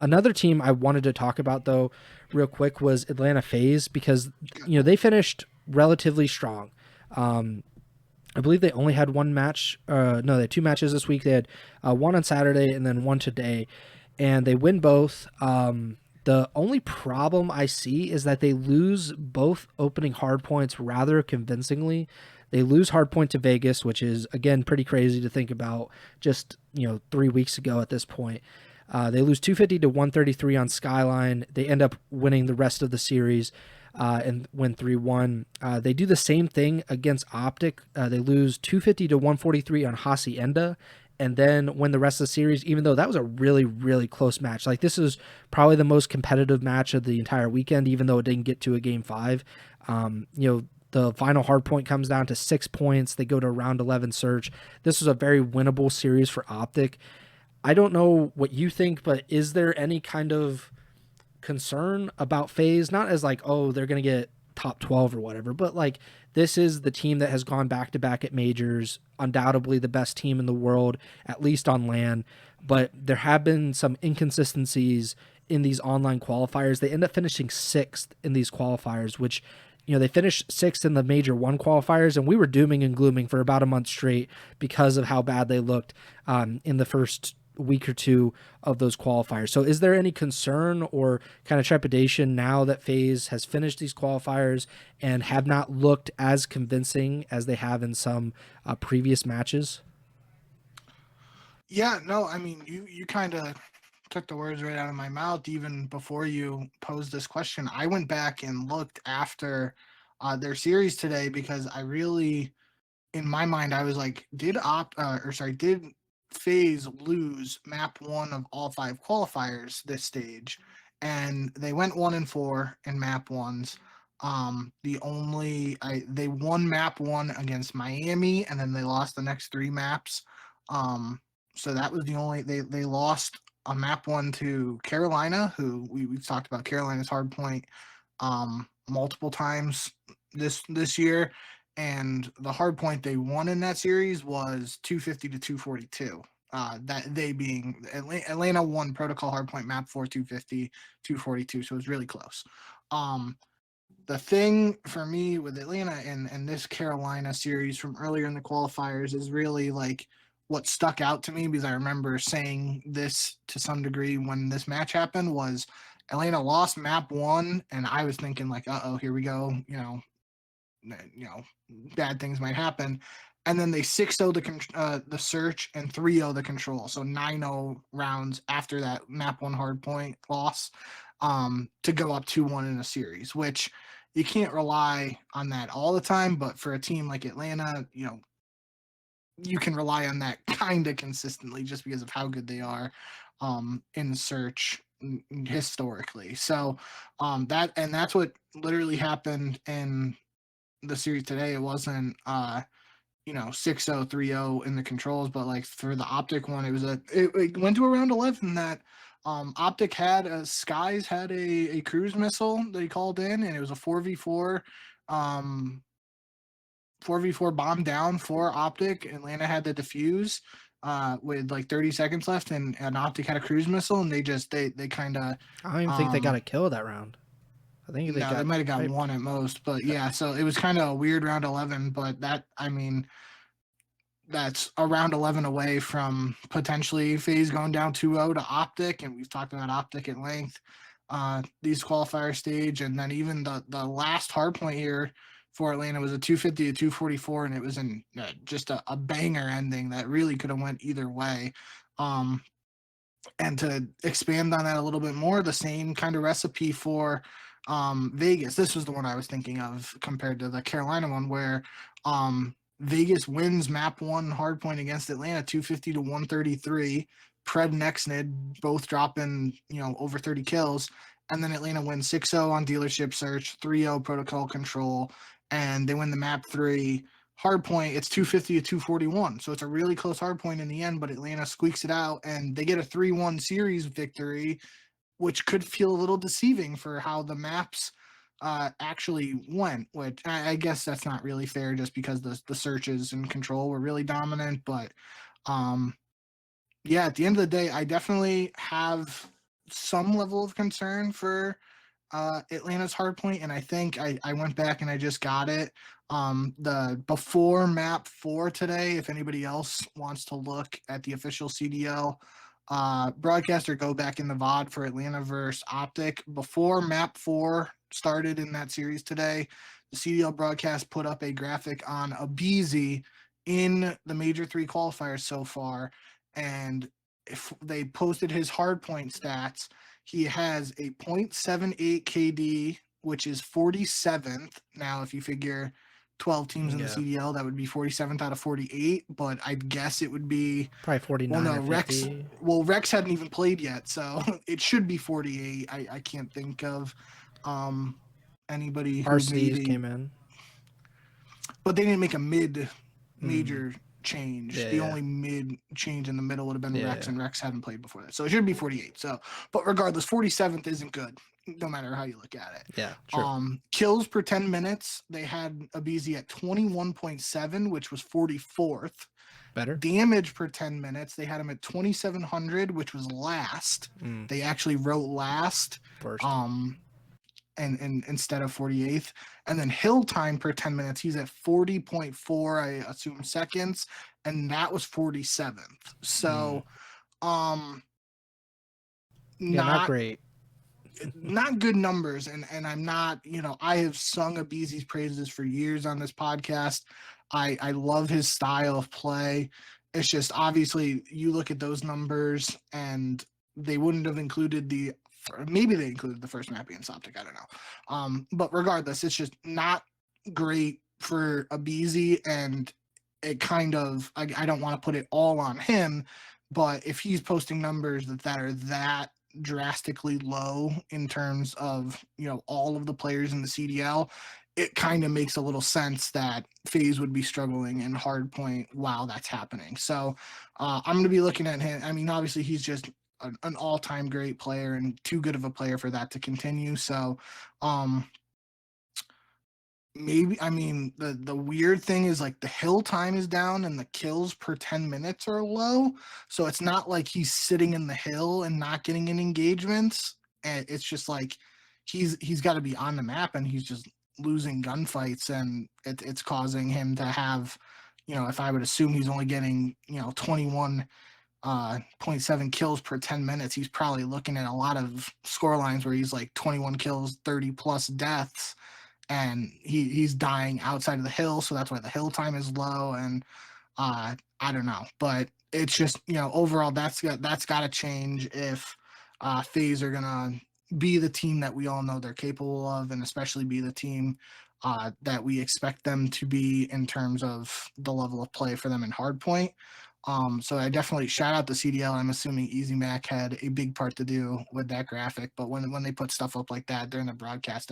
Another team I wanted to talk about though, real quick, was Atlanta FaZe because they finished relatively strong. Um, I believe they only had one match. No, they had two matches this week. They had one on Saturday and then one today, and they win both. The only problem I see is that they lose both opening hard points rather convincingly. They lose hard point to Vegas, which is again pretty crazy to think about. Just 3 weeks ago at this point, they lose 250 to 133 on Skyline. They end up winning the rest of the series and win 3-1. They do the same thing against Optic. They lose 250 to 143 on Hacienda and then win the rest of the series, even though that was a really, really close match. Like, this is probably the most competitive match of the entire weekend, even though it didn't get to a game 5. The final hard point comes down to 6 points. They go to round 11 search. This was a very winnable series for Optic. I don't know what you think, but is there any kind of concern about FaZe? Not as like, oh, they're going to get top 12 or whatever, but like, this is the team that has gone back to back at majors, undoubtedly the best team in the world, at least on LAN. But there have been some inconsistencies in these online qualifiers. They end up finishing sixth in these qualifiers, which they finished sixth in the major one qualifiers, and we were dooming and glooming for about a month straight because of how bad they looked in the first week or two of those qualifiers. So is there any concern or kind of trepidation now that FaZe has finished these qualifiers and have not looked as convincing as they have in some previous matches? Yeah, no, I mean, you kind of took the words right out of my mouth even before you posed this question. I went back and looked after their series today because I really, in my mind, I was like, did FaZe lose map one of all 5 qualifiers this stage? And they went 1-4 in map ones. They won map one against Miami, and then they lost the next 3 maps. So that was the only they lost a map one to Carolina, who we've talked about Carolina's hard point multiple times this year, and the hard point they won in that series was 250 to 242. That they being Atlanta won protocol hardpoint map 4 250 242, so it was really close. Um, the thing for me with Atlanta and this Carolina series from earlier in the qualifiers is really like what stuck out to me, because I remember saying this to some degree when this match happened, was Atlanta lost map one, and I was thinking like, oh, here we go, you know, bad things might happen. And then they 6-0 the search and 3-0 the control. So 9-0 rounds after that map one hard point loss to go up 2-1 in a series, which you can't rely on that all the time. But for a team like Atlanta, you can rely on that kind of consistently just because of how good they are in search historically. So that's what literally happened in the series today. It wasn't 6-0 3-0 in the controls, but like for the Optic one, it went to around 11 that Optic had Skies had a cruise missile that he called in, and it was a 4v4 um 4v4 bomb down for Optic. Atlanta had the defuse with like 30 seconds left, and Optic had a cruise missile, and they kind of I don't even think they got a kill that round. I think they no, they got might have got wiped. one at most, but yeah, so it was kind of a weird round 11, but that's around 11 away from potentially FaZe going down 2-0 to Optic, and we've talked about Optic at length these qualifier stage, and then even the last hard point here for Atlanta was a 250 to 244, and it was in just a banger ending that really could have went either way. Um, and to expand on that a little bit more, the same kind of recipe for Vegas. This was the one I was thinking of compared to the Carolina one, where Vegas wins map one hardpoint against Atlanta 250 to 133. Pred Nexnid both dropping, over 30 kills. And then Atlanta wins 6-0 on dealership search, 3-0 protocol control, and they win the map three hard point. It's 250 to 241. So it's a really close hard point in the end, but Atlanta squeaks it out and they get a 3-1 series victory, which could feel a little deceiving for how the maps actually went, which I guess that's not really fair just because the searches and control were really dominant. But yeah, at the end of the day, I definitely have some level of concern for Atlanta's Hardpoint, and I think I went back and I just got it. The before map 4 today, if anybody else wants to look at the official CDL broadcast or go back in the VOD for Atlanta versus Optic, before map 4 started in that series today, the CDL broadcast put up a graphic on aBeZy in the major 3 qualifiers so far, and if they posted his hardpoint stats, he has a 0.78 KD, which is 47th. Now, if you figure 12 teams in the CDL, that would be 47th out of 48. But I'd guess it would be probably 49 well, no, or 50. Rex hadn't even played yet, so it should be 48. I can't think of anybody who RCs came in, but they didn't make a major change. The only mid change in the middle would have been Rex, and Rex hadn't played before that. So it should be 48. So, but regardless, 47th isn't good, no matter how you look at it. Yeah, true. Kills per 10 minutes, they had aBeZy at 21.7, which was 44th. Better. Damage per 10 minutes, they had him at 2,700, which was last. They actually wrote last. First. And instead of 48th, and then hill time per 10 minutes, he's at 40.4, I assume, seconds, and that was 47th. So, not great. Not good numbers, and I'm not, I have sung aBeZy's praises for years on this podcast. I love his style of play. It's just obviously you look at those numbers and they wouldn't have included maybe they included the first map against Optic, I don't know. But regardless, it's just not great for aBeZy, and it kind of, I don't want to put it all on him, but if he's posting numbers that are that drastically low in terms of, all of the players in the CDL, it kind of makes a little sense that FaZe would be struggling in Hardpoint while that's happening. So I'm going to be looking at him. I mean, obviously he's just an all-time great player and too good of a player for that to continue. So maybe, I mean, the weird thing is like the hill time is down and the kills per 10 minutes are low. So it's not like he's sitting in the hill and not getting in engagements. And it's just like he's got to be on the map and he's just losing gunfights, and it's causing him to have, if I would assume he's only getting, 21 0.7 kills per 10 minutes, he's probably looking at a lot of score lines where he's like 21 kills, 30 plus deaths, and he's dying outside of the hill, so that's why the hill time is low. And I don't know, but it's just, overall that's got to change if FaZe are gonna be the team that we all know they're capable of, and especially be the team that we expect them to be in terms of the level of play for them in Hardpoint. So I definitely shout out the CDL. I'm assuming Easy Mac had a big part to do with that graphic, but when they put stuff up like that during the broadcast,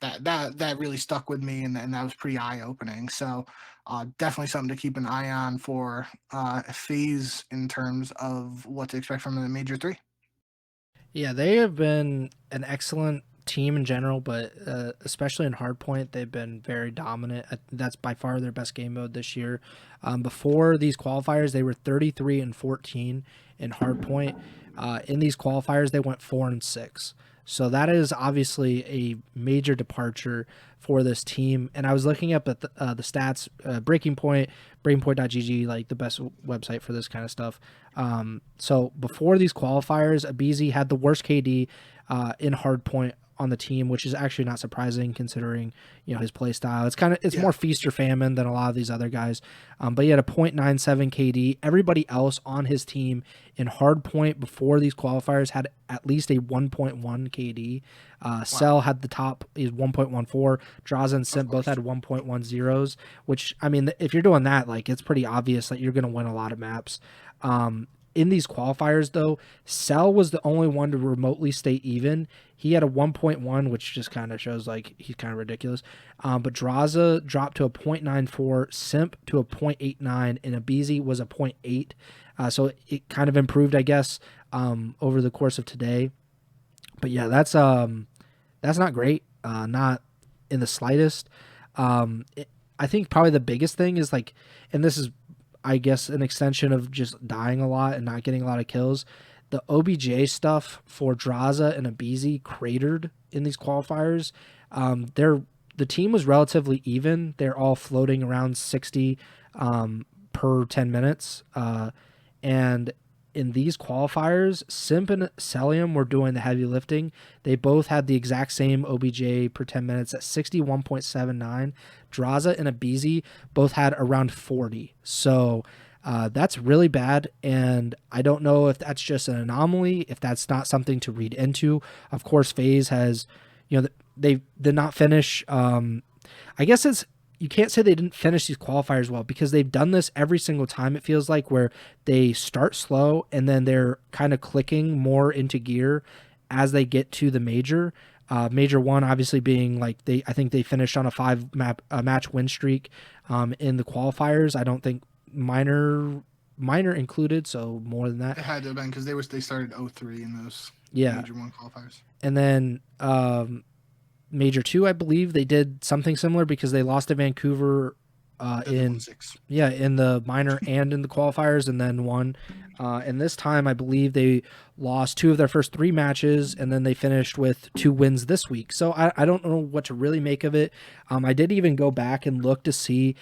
that really stuck with me, and that was pretty eye opening. So definitely something to keep an eye on for FaZe in terms of what to expect from the Major 3. Yeah, they have been an excellent team in general, but especially in Hardpoint, they've been very dominant. That's by far their best game mode this year. Before these qualifiers, they were 33-14 in Hardpoint. In these qualifiers, they went 4-6. So that is obviously a major departure for this team. And I was looking up at the stats, Breaking Point, breakingpoint.gg, like the best website for this kind of stuff. So before these qualifiers, aBeZy had the worst KD in Hardpoint on the team, which is actually not surprising considering, his play style. It's more feast or famine than a lot of these other guys. But he had a 0.97 KD. Everybody else on his team in Hardpoint before these qualifiers had at least a 1.1 KD. Cell had the top, is 1.14. Draza and Simp both had 1.10s, which, I mean, if you're doing that, like, it's pretty obvious that you're going to win a lot of maps. In these qualifiers, though, Cell was the only one to remotely stay even. He had a 1.1, which just kind of shows like he's kind of ridiculous. But Draza dropped to a 0.94, Simp to a 0.89, and aBeZy was a 0.8. So it kind of improved, I guess, over the course of today. But yeah, that's not great, not in the slightest. I think probably the biggest thing is like, and this is, I guess, an extension of just dying a lot and not getting a lot of kills. the OBJ stuff for Draza and Abizi cratered in these qualifiers. The team was relatively even. They're all floating around 60 per 10 minutes. And in these qualifiers, Simp and Celium were doing the heavy lifting. They both had the exact same OBJ per 10 minutes at 61.79. Draza and Abizi both had around 40. So that's really bad, and I don't know if that's just an anomaly, if that's not something to read into. Of course, FaZe has, they did not finish. I guess you can't say they didn't finish these qualifiers well, because they've done this every single time, it feels like, where they start slow and then they're kind of clicking more into gear as they get to the major. Major one obviously being like I think they finished on a match win streak in the qualifiers. I don't think minor included, so more than that. It had to have been, because they started 0-3 in those major one qualifiers. And then major two, I believe they did something similar, because they lost to Vancouver in the minor and in the qualifiers, and then won. And this time, I believe they lost 2 of their first 3 matches, and then they finished with 2 wins this week. So I don't know what to really make of it. I did even go back and look to see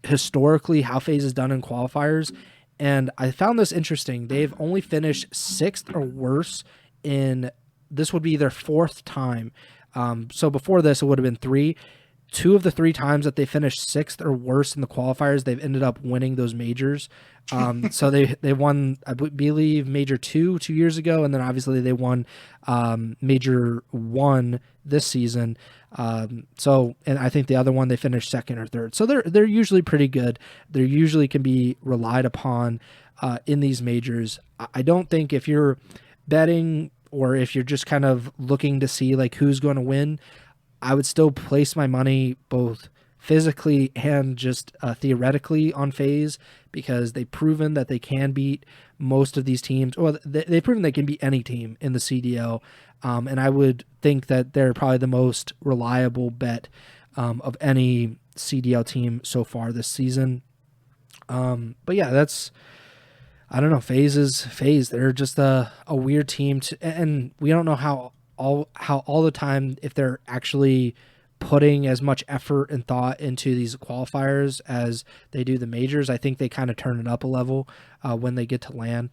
historically how FaZe has done in qualifiers, and I found this interesting. They've only finished 6th or worse this would be their 4th time. So before this, it would have been 3. 2 of the 3 times that they finished 6th or worse in the qualifiers, they've ended up winning those majors. So they won, I believe, major 2 years ago, and then obviously they won major 1 this season. And I think the other one they finished 2nd or 3rd. So they're usually pretty good. They usually can be relied upon in these majors. I don't think, if you're betting or if you're just kind of looking to see like who's going to win, I would still place my money both physically and just theoretically on FaZe, because they've proven that they can beat most of these teams, or they've proven they can beat any team in the CDL. And I would think that they're probably the most reliable bet of any CDL team so far this season. But yeah, I don't know. FaZe is FaZe. They're just a weird team, and we don't know how all the time if they're actually putting as much effort and thought into these qualifiers as they do the majors. I think they kind of turn it up a level when they get to LAN.